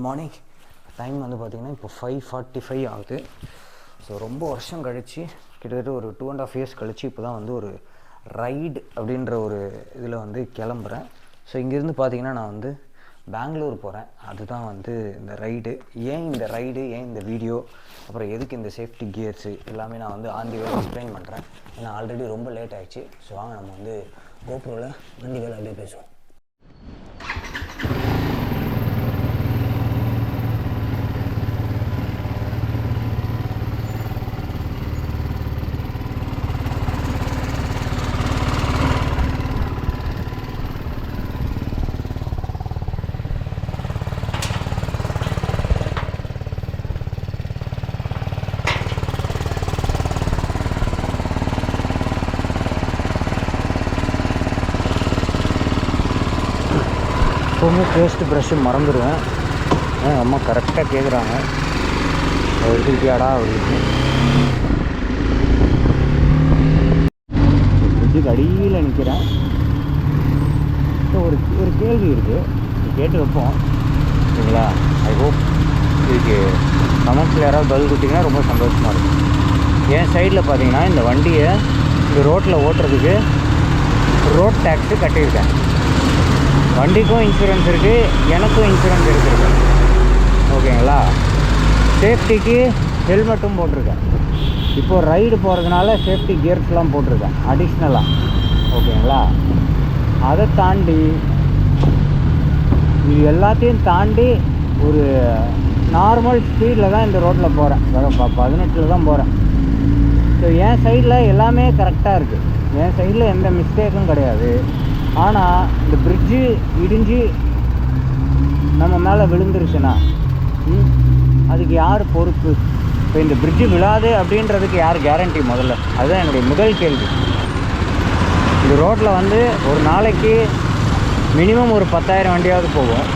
Morning. Time வந்து பார்த்திங்கன்னா இப்போ 5:45 ஆகுது. ஸோ ரொம்ப வருஷம் கழித்து கிட்டத்தட்ட ஒரு 2.5 years கழித்து இப்போ தான் வந்து ஒரு ரைடு அப்படின்ற ஒரு இதில் வந்து கிளம்புறேன். ஸோ இங்கேருந்து பார்த்திங்கன்னா நான் வந்து பெங்களூர் போகிறேன். அதுதான் வந்து இந்த ரைடு. ஏன் இந்த ரைடு, ஏன் இந்த வீடியோ, அப்புறம் எதுக்கு இந்த சேஃப்டி கியர்ஸு எல்லாமே நான் வந்து ஆன் தி வே எக்ஸ்பிளைன் பண்ணுறேன். ஏன்னா ஆல்ரெடி ரொம்ப லேட் ஆகிடுச்சு. ஸோ வாங்க நம்ம வந்து கோப்ரோவில் வண்டி வேலை அப்படியே பேசுவோம். எப்போவுமே பேஸ்ட்டு ப்ரஷ்ஷு மறந்துடுவேன். அம்மா கரெக்டாக கேட்குறாங்க, எடுத்துக்கிட்டியாடா அப்படின்னு. ஃப்ரிட்ஜுக்கு அடியில் நிற்கிறேன். ஸோ ஒரு கேள்வி இருக்குது, கேட்டு வைப்போம் சரிங்களா? ஐ ஹோப் இதுக்கு கமெண்ட்ஸில் யாராவது பதில் கொடுத்தீங்கன்னா ரொம்ப சந்தோஷமாக இருக்கும். என் சைடில் பார்த்தீங்கன்னா இந்த வண்டியை இந்த ரோட்டில் ஓட்டுறதுக்கு ரோட் டேக்ஸு கட்டியிருக்கேன். வண்டிக்கும் இன்சூரன்ஸ் இருக்குது, எனக்கும் இன்சூரன்ஸ் இருக்குது ஓகேங்களா? சேஃப்டிக்கு ஹெல்மெட்டும் போட்டிருக்கேன். இப்போது ரைடு போகிறதுனால சேஃப்டி கியர்ஸ்லாம் போட்டிருக்கேன் அடிஷ்னலாக ஓகேங்களா? அதை தாண்டி இது எல்லாத்தையும் தாண்டி ஒரு நார்மல் ஸ்பீடில் தான் இந்த ரோட்டில் போகிறேன். 18 தான் போகிறேன். ஸோ என் சைடில் எல்லாமே கரெக்டாக இருக்குது, என் சைடில் எந்த மிஸ்டேக்கும் கிடையாது. ஆனால் இந்த பிரிட்ஜு இடிஞ்சு நம்ம மேலே விழுந்துருச்சுன்னா அதுக்கு யார் பொறுப்பு? இப்போ இந்த பிரிட்ஜு விழாது அப்படின்றதுக்கு யார் கேரண்டி? முதல்ல அதுதான் என்னுடைய முதல் கேள்வி. இந்த ரோட்டில் வந்து ஒரு நாளைக்கு மினிமம் ஒரு 10,000 வண்டியாவது போகும்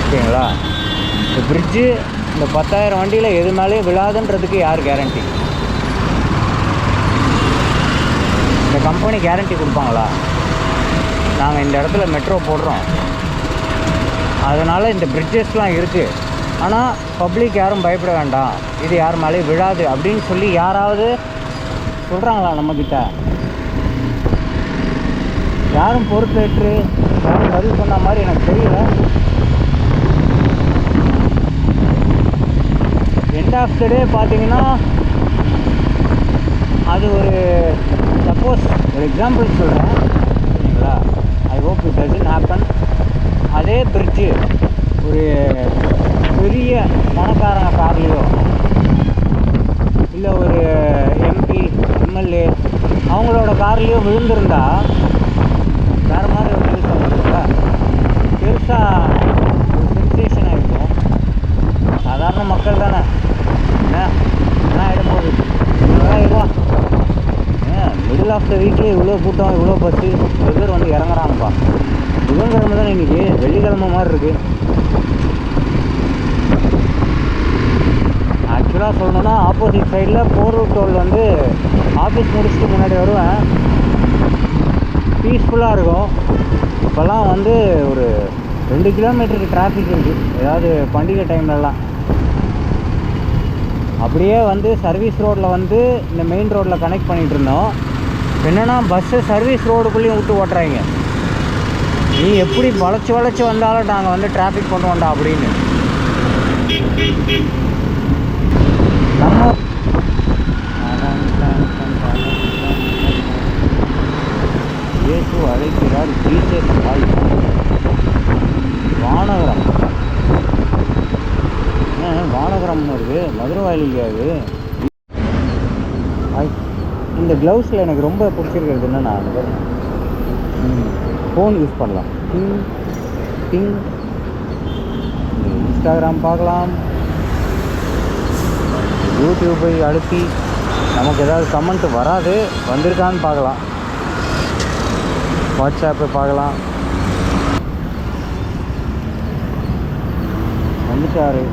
ஓகேங்களா? இந்த பிரிட்ஜு இந்த 10,000 வண்டியில் எது மேலேயும் விழாதுன்றதுக்கு யார் கேரண்டி? இந்த கம்பெனி கேரண்டி கொடுப்பாங்களா? நாங்கள் இந்த இடத்துல மெட்ரோ போடுறோம், அதனால் இந்த பிரிட்ஜஸ்லாம் இருக்குது, ஆனால் பப்ளிக் யாரும் பயப்பட வேண்டாம், இது யார் மேலேயும் விழாது அப்படின்னு சொல்லி யாராவது சொல்கிறாங்களா நம்மக்கிட்ட? யாரும் பொறுப்பேற்று யாரும் பதில் சொன்ன மாதிரி எனக்கு தெரியல. எண்ட் ஆஃப் த டே பார்த்தீங்கன்னா அது ஒரு சப்போஸ் ஒரு எக்ஸாம்பிள் சொல்கிறேன் சரிங்களா? I hope it doesn't happen. அதே பிரிட்ஜு ஒரு பெரிய பணக்காரங்க கார்லேயோ இல்லை ஒரு எம்பி எம்எல்ஏ அவங்களோட கார்லேயோ விழுந்திருந்தா வேறு மாதிரி ஒரு நியூஸ் வந்துருக்குல்ல, பெருசாக ஒரு சென்சேஷனாக இருக்கும். சாதாரண மக்கள் தானே, என்ன ஆகிடப்போகுது, இதெல்லாம் மிடில் ஆஃப் த வீக்லேயே இவ்வளோ கூட்டம், இவ்வளோ பஸ்ஸு, சில பேர் வந்து இறங்குறாங்கப்பா. புதன்கிழமை தான் இன்றைக்கி, வெள்ளிக்கிழமை மாதிரி இருக்குது. ஆக்சுவலாக சொல்லணுன்னா ஆப்போசிட் சைடில் 4 route toll வந்து ஆஃபீஸ் முடிச்சுட்டு முன்னாடி வருவேன், பீஸ்ஃபுல்லாக இருக்கும். இப்போல்லாம் வந்து ஒரு 2 கிலோமீட்டருக்கு டிராஃபிக் இருக்குது, ஏதாவது பண்டிகை டைம்லலாம். அப்படியே வந்து சர்வீஸ் ரோட்டில் வந்து இந்த மெயின் ரோட்டில் கனெக்ட் பண்ணிகிட்டு இருந்தோம். என்னென்னா பஸ்ஸை சர்வீஸ் ரோடுக்குள்ளேயும் விட்டு ஓட்டுறாங்க. நீ எப்படி வளைச்சி வந்தாலும் நாங்கள் வந்து டிராஃபிக் பண்ணுவோண்டா அப்படின்னு. நம்ம இயேசு அழைக்கிறார், ஜீசஸ் கால். வானகரம், வானகரம்னு இருக்குது, மதுரை வாயிலிங்க. அது இந்த க்ளவுஸில் எனக்கு ரொம்ப பிடிச்சிருக்கிறது என்னென்னா, ஃபோன் யூஸ் பண்ணலாம், டிங் இன்ஸ்டாகிராம் பார்க்கலாம், யூடியூப்பை அழுத்தி நமக்கு ஏதாவது கமெண்ட் வராது வந்திருக்கான்னு பார்க்கலாம், வாட்ஸ்அப்பை பார்க்கலாம். வந்துட்டாரு.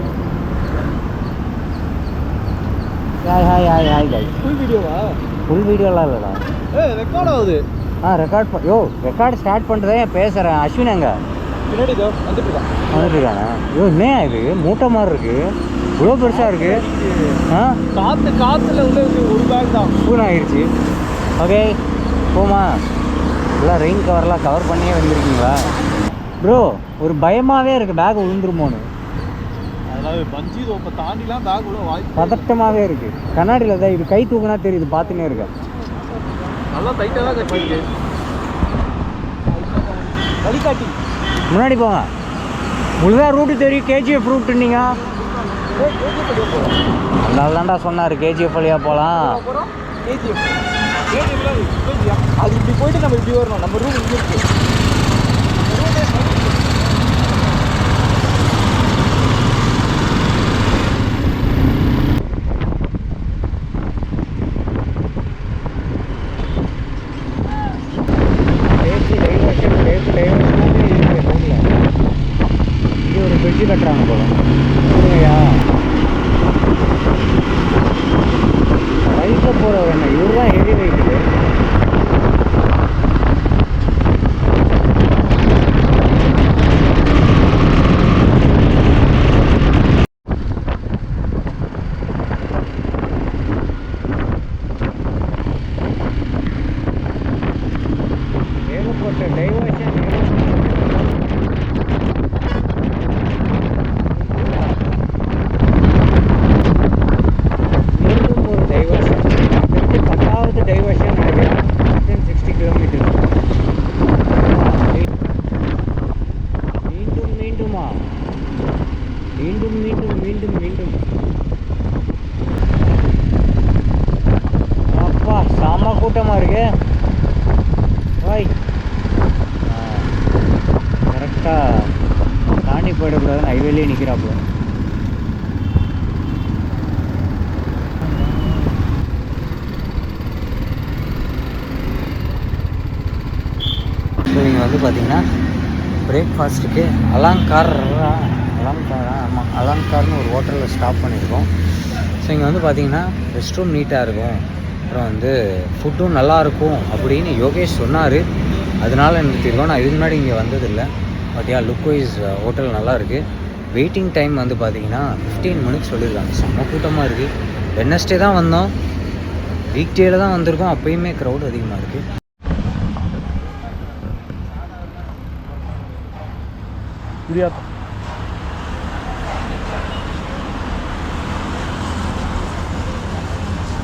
Hi guys. ஃபுல் வீடியோவா? ஃபுல் வீடியோலாம் இல்லைடா, ரெக்கார்ட் ஆகுது. ரெக்கார்ட் ரெக்கார்டு ஸ்டார்ட் பண்ணுறதே பேசுகிறேன். அஸ்வின் எங்க? பின்னாடி வந்துட்டுருக்கானே. ஐயோ என்ன இது மூட்டை மாதிரி இருக்குது, இவ்வளோ பெருசாக இருக்குது. காற்றுல உள்ள ஒரு பேக் தான் பூன் ஆகிடுச்சு. ஓகே போமா, எல்லாம் ரெயின் கவர்லாம் கவர் பண்ணியே வந்துருக்கீங்களா ப்ரோ? ஒரு பயமாகவே இருக்குது பேக் விழுந்துருமோன்னு. அதாவது பஞ்சி ரோப்பை தாண்டிலாம் பேக் விட வாய்ப்பு. பதட்டமாகவே இருக்குது. கண்ணாடியில் தான் இது கை தூக்குனா தெரியுது, பார்த்துன்னே இருக்கேன். நல்லா டைட்டாக தான் கட்டிருக்கு. வழிகாட்டி முன்னாடி போங்க. முழுதாக ரூட்டு தெரியும், கேஜிஎஃப் ரூட்டு. நீங்கள் அதனால தான்டா சொன்னார் கேஜிஎஃப் வழியாக போகலாம். அது இப்படி போயிட்டு நம்ம இப்படி வரணும். நம்ம ரூம் இங்கே இருக்கு. இது ஒரு பிரிட்ஜு கட்டுறாங்க போல. இல்லையா ரைட்டில் போகிற என்ன இவர் தான் ஹெவி வெஹிக்கிள். ஏகப்பட்ட டைவர்ஷன். டைவர்ஷன் நினைக்கிறேன். 60 கிலோமீட்டர். மீண்டும் மீண்டுமா? மீண்டும் மீண்டும் மீண்டும் மீண்டும். அப்பா செம கூட்டமாக இருக்கு. ஓய் கரெக்டாக தாண்டி போயிடக்கூடாதுன்னு ஹைவேலேயே நிற்கிறாப்புல. ஸோ இங்கே வந்து பார்த்திங்கன்னா பிரேக்ஃபாஸ்ட்டுக்கு அலங்காரா ஆமாம் அலங்கார்னு ஒரு ஹோட்டலில் ஸ்டாப் பண்ணியிருக்கோம். ஸோ இங்கே வந்து பார்த்திங்கன்னா ரெஸ்ட் ரூம் நீட்டாக இருக்கும், அப்புறம் வந்து ஃபுட்டும் நல்லாயிருக்கும் அப்படின்னு யோகேஷ் சொன்னார். அதனால நிறுத்திருக்கோம். நான் இதுக்கு முன்னாடி இங்கே வந்ததில்லை. But yeah look wise hotel நல்லாயிருக்கு. வெயிட்டிங் டைம் வந்து பார்த்திங்கன்னா 15 மினிட்ஸ் சொல்லியிருக்காங்க. செம்ம கூட்டமாக இருக்குது. வெட்னஸ்டே தான் வந்தோம், வீக் டேயில் தான் வந்திருக்கோம், அப்போயுமே க்ரௌட் அதிகமாக இருக்குது. புரியாது.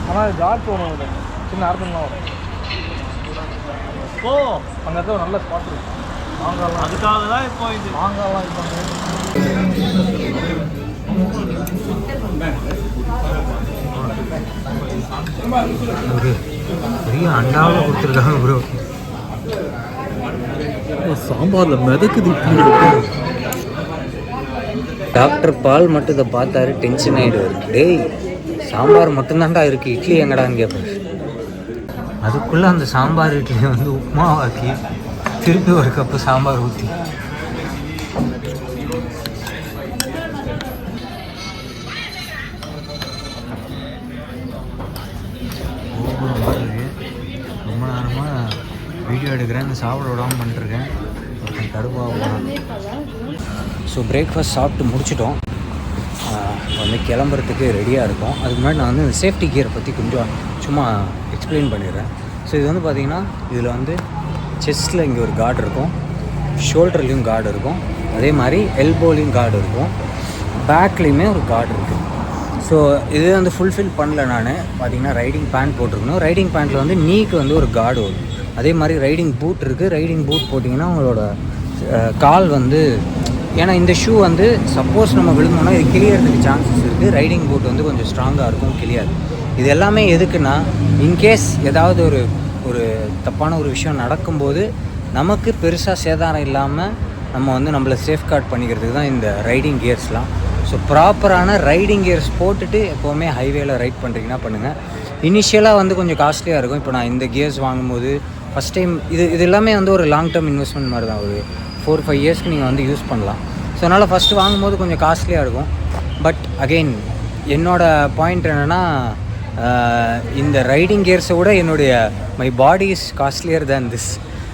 ஆனால் ஜாட் போகணும், சின்ன ஆர்டர்லாம் வரும். ஓ அந்த இடத்துல நல்ல ஸ்பாட் இருக்கு. மாங்காய்லாம் அதுக்காக தான் இப்போ இது மாங்காய்லாம் ஒரு பெரிய அண்டாவில் கொடுத்துருக்காங்க ப்ரோ. சாம்பாரில் மிதக்குது. டாக்டர் பால் மட்டும் இதை பார்த்தாரு, டென்ஷன் ஆகிடுவார். டேய் சாம்பார் மட்டும்தான்டா இருக்குது, இட்லி எங்கடான்னு கேட்பாரு. அதுக்குள்ளே அந்த சாம்பார் இட்லி வந்து உப்புமாவாக்கி திருப்பி ஒரு கப்பு சாம்பார் ஊற்றி ரொம்ப நேரமாக வீடியோ எடுக்கிறேன், சாப்பிட விடாமல் பண்ணிட்டுருக்கேன். ஒருத்தன் கடுப்பாக. ஸோ பிரேக்ஃபாஸ்ட் சாப்பிட்டு முடிச்சிட்டோம். வந்து கிளம்புறதுக்கு ரெடியாக இருக்கும். அதுக்கு முன்னாடி நான் வந்து இந்த சேஃப்டி கியரை பற்றி கொஞ்சம் சும்மா எக்ஸ்பிளைன் பண்ணிடுறேன். ஸோ இது வந்து பார்த்திங்கன்னா இதில் வந்து செஸ்ட்டில் இங்கே ஒரு கார்டு இருக்கும், ஷோல்டர்லேயும் கார்டு இருக்கும், அதே மாதிரி எல்போலையும் கார்டு இருக்கும், பேக்லேயுமே ஒரு கார்டு இருக்குது. ஸோ இது வந்து ஃபுல்ஃபில் பண்ணல நான். பார்த்திங்கன்னா ரைடிங் பேண்ட் போட்டிருக்கணும். ரைடிங் பேண்ட்டில் வந்து நீக்கு வந்து ஒரு கார்டு வரும். அதே மாதிரி ரைடிங் பூட் இருக்குது. ரைடிங் பூட் போட்டிங்கன்னா உங்களோட கால் வந்து, ஏன்னா இந்த ஷூ வந்து சப்போஸ் நம்ம விழுந்தோம்னா இது கிளியறதுக்கு சான்சஸ் இருக்குது. ரைடிங் பூட் வந்து கொஞ்சம் ஸ்ட்ராங்காக இருக்கும், கிளியாது. இது எல்லாமே எதுக்குன்னா இன்கேஸ் ஏதாவது ஒரு தப்பான ஒரு விஷயம் நடக்கும்போது நமக்கு பெருசாக சேதாரம் இல்லாமல் நம்ம வந்து நம்மளை சேஃப்கார்ட் பண்ணிக்கிறதுக்கு தான் இந்த ரைடிங் கியர்ஸ்லாம். ஸோ ப்ராப்பரான ரைடிங் கியர்ஸ் போட்டுட்டு எப்போவுமே ஹைவேல ரைட் பண்ணுறீங்கன்னா பண்ணுங்கள். இனிஷியலாக வந்து கொஞ்சம் காஸ்ட்லியாக இருக்கும். இப்போ நான் இந்த கியர்ஸ் வாங்கும்போது ஃபஸ்ட் டைம் இது எல்லாமே வந்து ஒரு லாங் டேர்ம் இன்வெஸ்ட்மெண்ட் மாதிரி தான். ஒரு 4-5 இயர்ஸ்க்கு நீங்கள் வந்து யூஸ் பண்ணலாம். ஸோ அதனால் ஃபஸ்ட்டு வாங்கும்போது கொஞ்சம் காஸ்ட்லியாக இருக்கும். பட் அகெயின் என்னோடய பாயிண்ட் என்னென்னா, இந்த ரைடிங் கியர்ஸை விட என்னுடைய my body is costlier than this.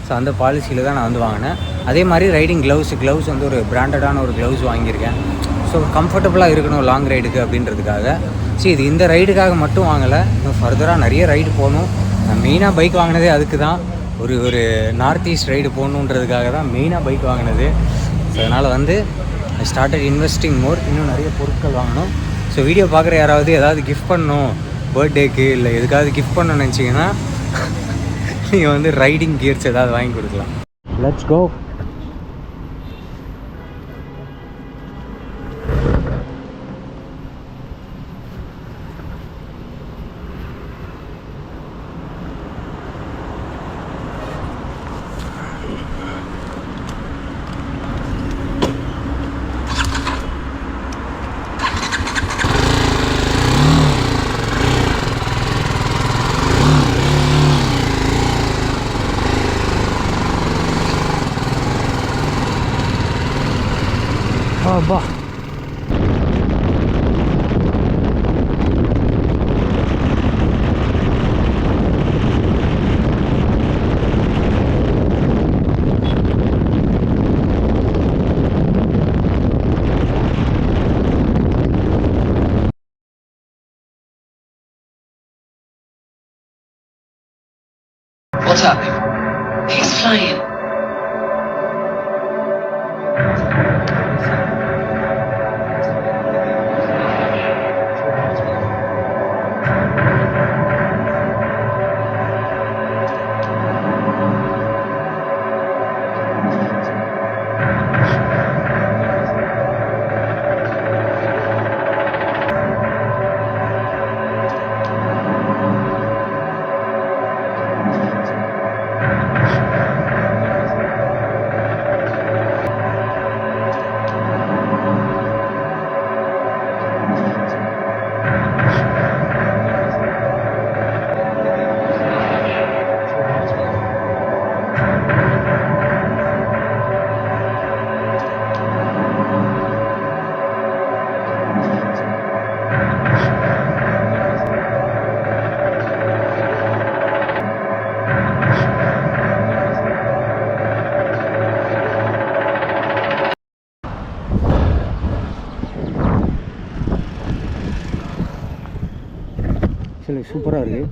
So அந்த பாலிசியில் தான் நான் வந்து வாங்கினேன். அதே மாதிரி ரைடிங் க்ளவுஸ் வந்து ஒரு பிராண்டடான ஒரு க்ளவுஸ் வாங்கியிருக்கேன். ஸோ கம்ஃபர்டபுளாக இருக்கணும் லாங் ரைடுக்கு அப்படின்றதுக்காக. சரி, இது இந்த ரைடுக்காக மட்டும் வாங்கலை, இன்னும் ஃபர்தராக நிறைய ரைடு போகணும். நான் மெயினாக பைக் வாங்கினதே அதுக்கு தான். ஒரு நார்த் ஈஸ்ட் ரைடு போகணுன்றதுக்காக தான் மெயினாக பைக் வாங்கினது. ஸோ அதனால் வந்து ஐ ஸ்டார்டட் இன்வெஸ்டிங் மோர். இன்னும் நிறைய பொருட்கள் வாங்கணும். ஸோ வீடியோ பார்க்குற யாராவது ஏதாவது கிஃப்ட் பண்ணணும் பர்த்டேக்கு இல்லை எதுக்காவது கிஃப்ட் பண்ணணும்னு நினச்சிங்கன்னா நீங்கள் வந்து ரைடிங் கியர்ஸ் ஏதாவது வாங்கி கொடுக்கலாம். Let's go. அப்பா, What's happening? He's flying. சரி, சூப்பராக இருக்குது.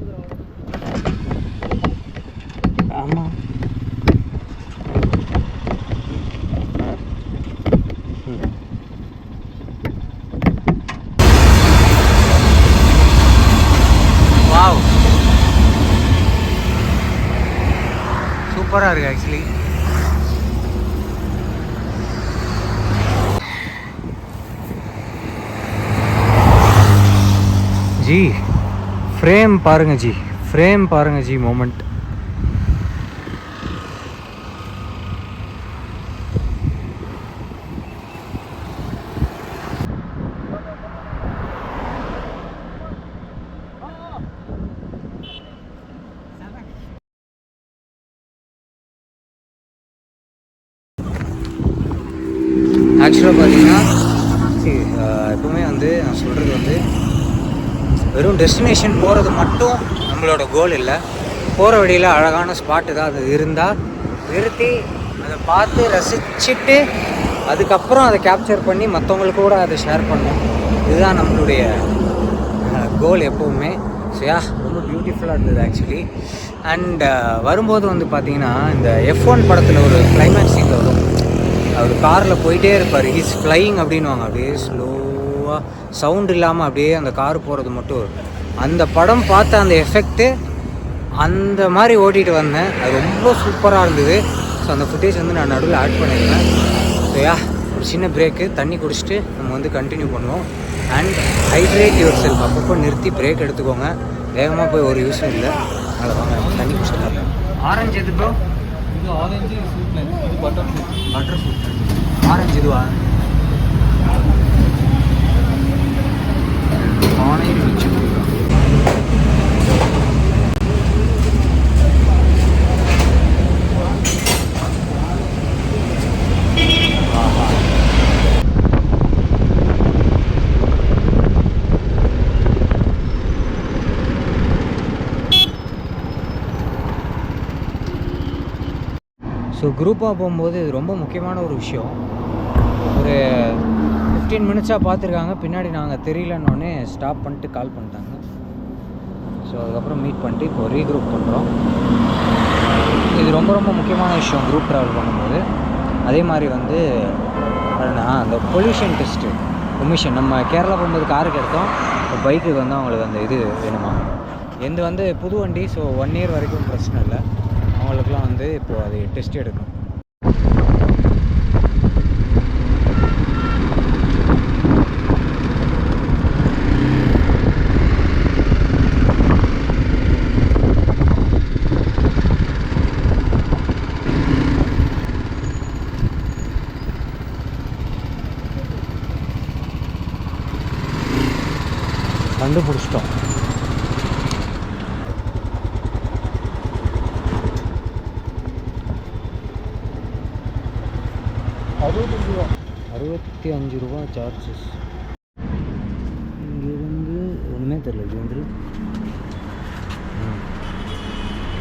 ஆமாம், வாவ், சூப்பராக இருக்குது ஆக்சுவலி. ஜி ஃப்ரேம் பாருங்க ஜி மொமெண்ட். ஆக்சுவலாக பார்த்தீங்கன்னா எப்பவுமே வந்து நான் சொல்கிறது வந்து வெறும் டெஸ்டினேஷன் போகிறது மட்டும் நம்மளோட கோல் இல்லை. போகிற வழியில் அழகான ஸ்பாட் ஏதாவது இருந்தால் நிறுத்தி அதை பார்த்து ரசிச்சுட்டு அதுக்கப்புறம் அதை கேப்சர் பண்ணி மற்றவங்களுக்கு கூட அதை ஷேர் பண்ணணும். இதுதான் நம்மளுடைய கோல் எப்போவுமே. ஸோ ரொம்ப பியூட்டிஃபுல்லாக இருந்தது ஆக்சுவலி. அண்ட் வரும்போது வந்து பார்த்திங்கன்னா இந்த F1 படத்தில் ஒரு கிளைமேக்ஸ் சீனில் வரும். அவர் காரில் போயிட்டே இருப்பார், ஹீஸ் ஃப்ளையிங் அப்படின்வாங்க. அப்படியே ஸ்லோவாக சவுண்ட் இல்லாமல் அப்படியே அந்த கார் போகிறது மட்டும் வரும். அந்த படம் பார்த்த அந்த எஃபெக்ட்டு அந்த மாதிரி ஓட்டிகிட்டு வந்தேன். அது ரொம்ப சூப்பராக இருந்தது. ஸோ அந்த ஃபுட்டேஜ் வந்து நான் நடுவில் ஆட் பண்ணியிருந்தேன். ஸோ ஒரு சின்ன பிரேக்கு, தண்ணி குடிச்சிட்டு நம்ம வந்து கண்டினியூ பண்ணுவோம். அண்ட் ஹைட்ரேட் யுவர் செல்ஃப், அப்பப்போ நிறுத்தி பிரேக் எடுத்துக்கோங்க. வேகமாக போய் ஒரு யூஸும் இல்லை. அதில் வாங்க தண்ணி குடிச்சிட்டு. ஆரஞ்சு எது ப்ரோ? இது ஆரஞ்சு ஸ்வீட் லைன், இது பட்டர் ஃப்ரூட். ஆரஞ்சு இதுவா? ஆனையில் வச்சு ஸோ குரூப்பாக போகும்போது இது ரொம்ப முக்கியமான ஒரு விஷயம். ஒரு 15 மினிட்ஸாக பார்த்துருக்காங்க, பின்னாடி நாங்கள் தெரியலன்னொடனே ஸ்டாப் பண்ணிட்டு கால் பண்ணிட்டாங்க. ஸோ அதுக்கப்புறம் மீட் பண்ணிட்டு இப்போ ரீக்ரூப் பண்ணுறோம். இது ரொம்ப ரொம்ப முக்கியமான விஷயம் குரூப் ட்ராவல் பண்ணும்போது. அதே மாதிரி வந்து அந்த பொல்யூஷன் டெஸ்ட்டு கமிஷன் நம்ம கேரளா போகும்போது காருக்கு எடுத்தோம், இப்போ பைக்குக்கு வந்து அவங்களுக்கு அந்த இது வேணுமா. எந்த வந்து புது வண்டி, ஸோ 1 இயர் வரைக்கும் பிரச்சனை இல்லை. அவங்களுக்குலாம் வந்து இப்போது அது டெஸ்ட் எடுக்கணும். கண்டுபிடிச்சிட்டோம். ₹65 சார்ஜஸ். இங்கேருந்து ஒன்றுமே தெரில. இது வந்து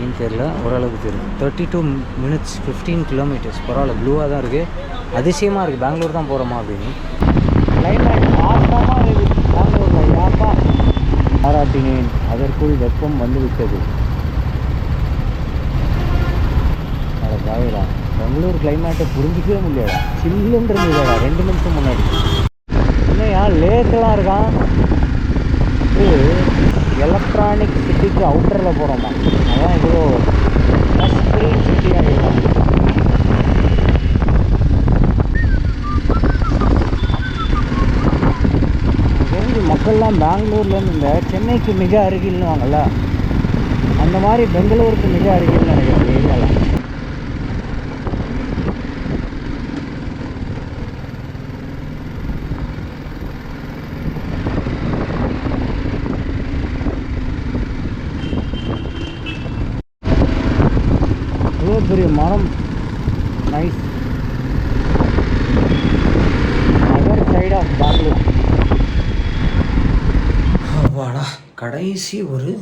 ஏன்னு தெரில, ஓரளவுக்கு தெரியும். 32 மினிட்ஸ் 15 கிலோமீட்டர்ஸ். பரவாயில்ல, ப்ளூவாக தான் இருக்குது. அதிசயமாக இருக்குது, பெங்களூர் தான் போகிறோமா அப்படின்னு. கிளைமேட் ஆசமாக இருக்குது பெங்களூரில். யாப்பா பாராட்டினேன், அதற்குள் வெப்பம் வந்து விட்டது. அதை காயடா, பெங்களூர் கிளைமேட்டை புரிஞ்சிக்கவே முடியாதா. சில்லுன்னு இருந்ததுடா 2 நிமிஷம் முன்னாடி. இன்னையா லேக்கெலாம் இருக்கான். எலக்ட்ரானிக் சிட்டிக்கு அவுட்டரில் போகிறோமா, அதான் இவ்வளோ ஸ்க்ரீன் சிட்டியாக இருக்கும். தெரிஞ்சு மக்கள்லாம் பெங்களூர்லேருந்து இந்த சென்னைக்கு மிக அருகில்னு வாங்கல்ல, அந்த மாதிரி பெங்களூருக்கு மிக அருகில்னு நினைக்கிறேன் ஏரியாவில். பெரிய மரம், nice. Other side of Bangalore. வாடா, கடைசி ஒரு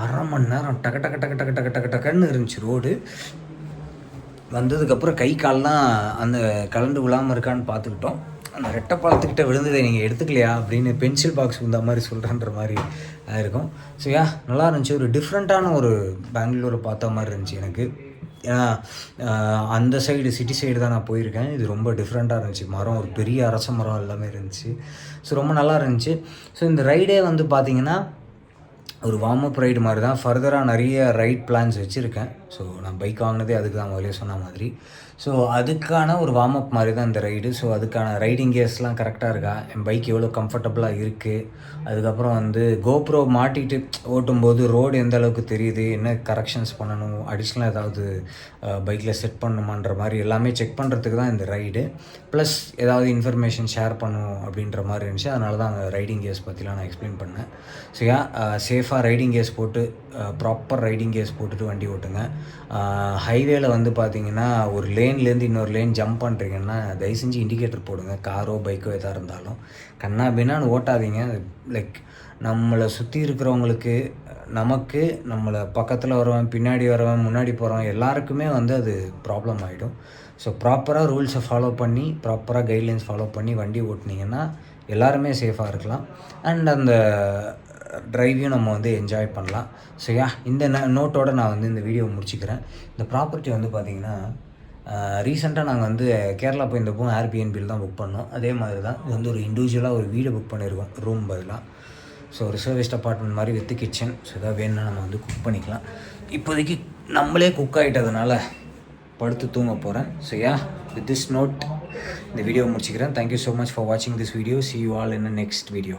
அரை மணி நேரம் டக்கு டக்கு டக்கு டக்கு டக்கு டக்கு டக்குன்னு இருந்துச்சு ரோடு. வந்ததுக்கப்புறம் கை கால்லாம் அந்த கலண்டு விழாமல் இருக்கான்னு பார்த்துக்கிட்டோம். அந்த ரெட்டைப்பாலத்துக்கிட்ட விழுந்ததை நீங்கள் எடுத்துக்கலையா அப்படின்னு பென்சில் பாக்ஸ் இந்த மாதிரி சொல்கிறன்ற மாதிரி இருக்கும். ஸோ நல்லா இருந்துச்சு. ஒரு டிஃப்ரெண்ட்டான ஒரு பெங்களூரை பார்த்த மாதிரி இருந்துச்சு எனக்கு. ஏன்னா அந்த சைடு சிட்டி சைடு தான் நான் போயிருக்கேன். இது ரொம்ப டிஃப்ரெண்ட்டாக இருந்துச்சு. மரம், ஒரு பெரிய அரச மரம் எல்லாமே இருந்துச்சு. ஸோ ரொம்ப நல்லா இருந்துச்சு. ஸோ இந்த ரைடே வந்து பார்த்திங்கன்னா ஒரு வார்ம் அப் ரைடு மாதிரி தான். ஃபர்தராக நிறைய ரைட் பிளான்ஸ் வச்சுருக்கேன். ஸோ நான் பைக் வாங்கினதே அதுக்கு தான், முதலே சொன்ன மாதிரி. ஸோ அதுக்கான ஒரு வார்ம் அப் மாதிரி தான் இந்த ரைடு. ஸோ அதுக்கான ரைடிங் கியர்ஸ்லாம் கரெக்டாக இருக்கா, என் பைக் எவ்வளோ கம்ஃபர்டபுளாக இருக்குது, அதுக்கப்புறம் வந்து கோப்ரோ மாட்டிட்டு ஓட்டும்போது ரோடு எந்த அளவுக்கு தெரியுது, என்ன கரெக்ஷன்ஸ் பண்ணணும், அடிஷ்னலாக ஏதாவது பைக்கில் செட் பண்ணணுமான்ற மாதிரி எல்லாமே செக் பண்ணுறதுக்கு தான் இந்த ரைடு. ப்ளஸ் ஏதாவது இன்ஃபர்மேஷன் ஷேர் பண்ணணும் அப்படின்ற மாதிரி இருந்துச்சு. அதனால தான் அந்த ரைடிங் கியர்ஸ் பற்றிலாம் நான் எக்ஸ்பிளைன் பண்ணேன். ஸோ சேஃபாக ரைடிங் கியர்ஸ் போட்டு, ப்ராப்பர் ரைடிங் கியர்ஸ் போட்டுட்டு வண்டி ஓட்டுங்க. ஹைவேல வந்து பார்த்திங்கன்னா ஒரு லேன்லேருந்து இன்னொரு லேன் ஜம்ப் பண்ணுறீங்கன்னா தயவு செஞ்சு இண்டிகேட்டர் போடுங்க. காரோ பைக்கோ எதாக இருந்தாலும் கண்ணா பின்னான்னு ஓட்டாதீங்க. லைக் நம்மளை சுற்றி இருக்கிறவங்களுக்கு, நமக்கு, நம்மளை பக்கத்தில் வரவன், பின்னாடி வரவன், முன்னாடி போகிறவன் எல்லாருக்குமே வந்து அது ப்ராப்ளம் ஆகிடும். ஸோ ப்ராப்பராக ரூல்ஸை ஃபாலோ பண்ணி, ப்ராப்பராக கைட்லைன்ஸ் ஃபாலோ பண்ணி வண்டி ஓட்டினீங்கன்னா எல்லாருமே சேஃபாக இருக்கலாம். அண்ட் அந்த ட்ரைவையும் நம்ம வந்து என்ஜாய் பண்ணலாம். ஸோ இந்த நோட்டோடு நான் வந்து இந்த வீடியோ முடிச்சுக்கிறேன். இந்த ப்ராப்பர்ட்டி வந்து பார்த்திங்கன்னா ரீசெண்டாக நாங்கள் வந்து கேரளா போயிருந்தப்போ ஏர்பிஎன்பியில் தான் புக் பண்ணோம். அதே மாதிரி தான் இது வந்து ஒரு இண்டிவிஜுவலாக ஒரு வீடு புக் பண்ணியிருக்கோம், ரூம் பதிலாக. ஸோ ஒரு சர்வீஸ்ட் அப்பார்ட்மெண்ட் மாதிரி வித் கிச்சன். ஸோ எதாவது வேணும்னா நம்ம வந்து குக் பண்ணிக்கலாம். இப்போதைக்கு நம்மளே குக் ஆகிட்டதுனால படுத்து தூங்க போகிறேன். ஸோ வித் திஸ் நோட் இந்த வீடியோ முடிச்சுக்கிறேன். தேங்க்யூ ஸோ மச் ஃபார் வாட்சிங் this video. see you all in the next video.